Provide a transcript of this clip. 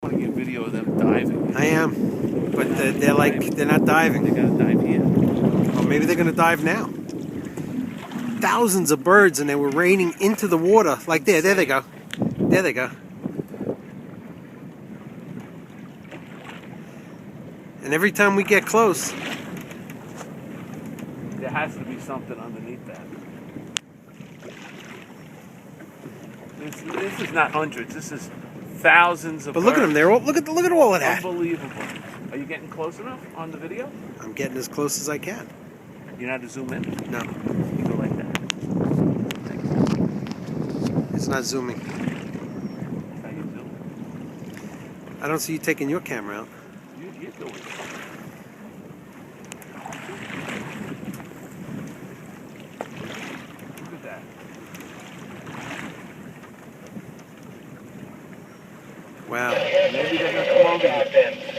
want to get video of them diving. I am, but they're not diving. They gotta dive here. Or maybe they're gonna dive now. Thousands of birds, and they were raining into the water. Like there they go. There they go. And every time we get close, There has to be something underneath that. This is not hundreds. This is thousands of. but look at them. They're all, look at all of that. Unbelievable. Are you getting close enough on the video? I'm getting as close as I can. You know how to zoom in? No, You go like that. it's not zooming. That's how you zoom. I don't see you taking your camera out. You're doing it. Look at that. Wow. Maybe they're gonna come over here.